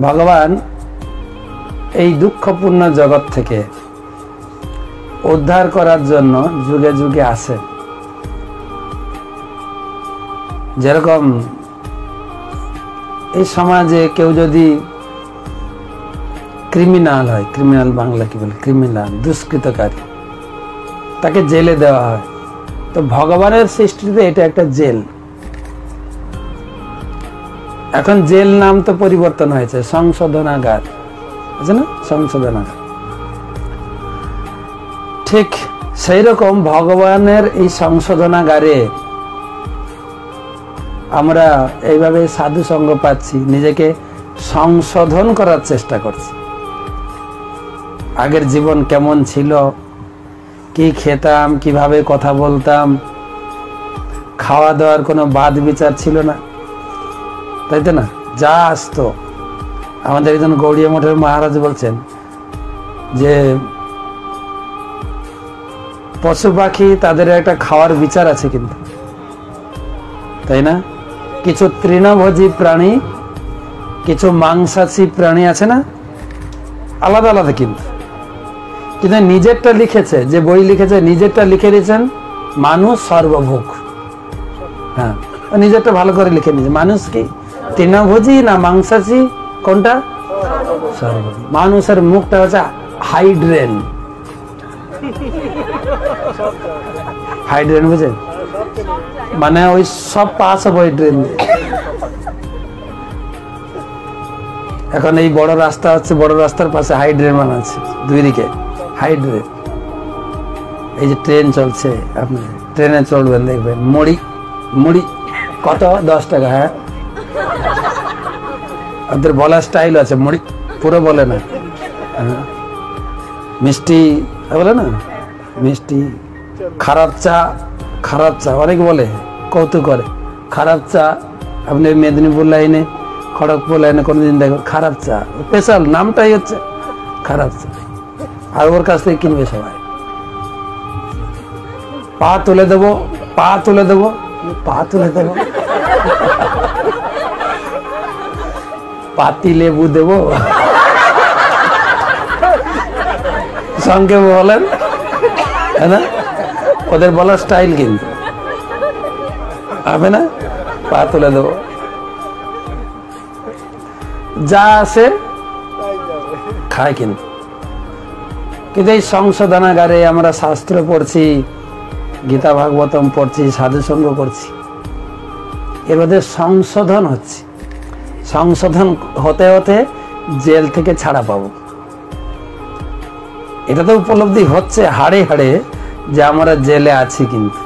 ভগবান এই দুঃখপূর্ণ জগৎ থেকে উদ্ধার করার জন্য যুগে যুগে আসেন। যেরকম এই সমাজে কেউ যদি ক্রিমিনাল হয়, ক্রিমিনাল বাংলা কি বলে, ক্রিমিনাল দুষ্কৃতকারী, তাকে জেলে দেওয়া হয়। তো ভগবানের সৃষ্টিতে এটা একটা জেল। এখন জেল নাম তো পরিবর্তন হয়েছে, সংশোধনাগার আছে না, সংশোধনাগার। ঠিক সেই রকম ভগবানের এই সংশোধনাগারে আমরা এইভাবে সাধু সঙ্গ পাচ্ছি, নিজেকে সংশোধন করার চেষ্টা করছি। আগের জীবন কেমন ছিল, কি খেতাম, কিভাবে কথা বলতাম, খাওয়া দাওয়ার কোনো বাদ বিচার ছিল না, তাই তো না? যা আসতো, আমাদের একজন গৌড়িয়া মঠের মহারাজ বলছেন যে পশু পাখি তাদের একটা খাওয়ার বিচার আছে কিন্তু, তাই না? কিছু তৃণভোজী প্রাণী, কিছু মাংসাশী প্রাণী আছে না, আলাদা আলাদা। কিন্তু নিজেরটা লিখেছে, যে বই লিখেছে নিজেরটা লিখে দিয়েছেন মানুষ সর্বভোগ। হ্যাঁ, নিজেরটা ভালো করে লিখে নিয়েছে। মানুষ কি তৃণভোজী না মাংসাশী, কোনটা? সর্বভোগ। মানুষের মুখটা হচ্ছে হাইড্রেন, হাইড্রেন বুঝেন, মানে ওই সব পাস হবে ওই ড্রেন। এখন এই বড় রাস্তা হচ্ছে, বড় রাস্তার পাশে হাইড্রেন বানাচ্ছে, দুই দিকে হাইড্রেন। এই যে ট্রেন চলছে, আপনি ট্রেনে চলবেন, দেখবেন মুড়ি, মুড়ি কত? 10 টাকা। হ্যাঁ, ওদের বলার স্টাইল আছে, মুড়ি পুরো বলে না। মিষ্টি বলে না, মিষ্টি। খারাপ চা, খারাপ চা অনেক বলে, কৌতুক করে। খারাপ চা আপনি মেদিনীপুর লাইনে, খড়গপুর লাইনে কোনোদিন দেখবেন খারাপ চা, স্পেশাল নামটাই হচ্ছে খারাপ চা। আর ওর কাছ থেকে কিনবে সবাই। পা তুলে দেবো, পা তুলে দেবো, পা তুলে দেবো, পাতি লেবু দেবো, সঙ্গে বলেন, হ্যাঁ না? ওদের বলার স্টাইল কিন্তু হবে না, পা তুলে দেবো, যা আছে খায়। কিন্তু এই সংশোধনাগারে আমরা শাস্ত্র পড়ছি, গীতা ভাগবতম পড়ছি, সাধুসঙ্গ করছি, এর মধ্যে সংশোধন হচ্ছে। সংশোধন হতে হতে জেল থেকে ছাড়া পাবো, এটা তো উপলব্ধি হচ্ছে হাড়ে হাড়ে যে আমরা জেলে আছি। কিন্তু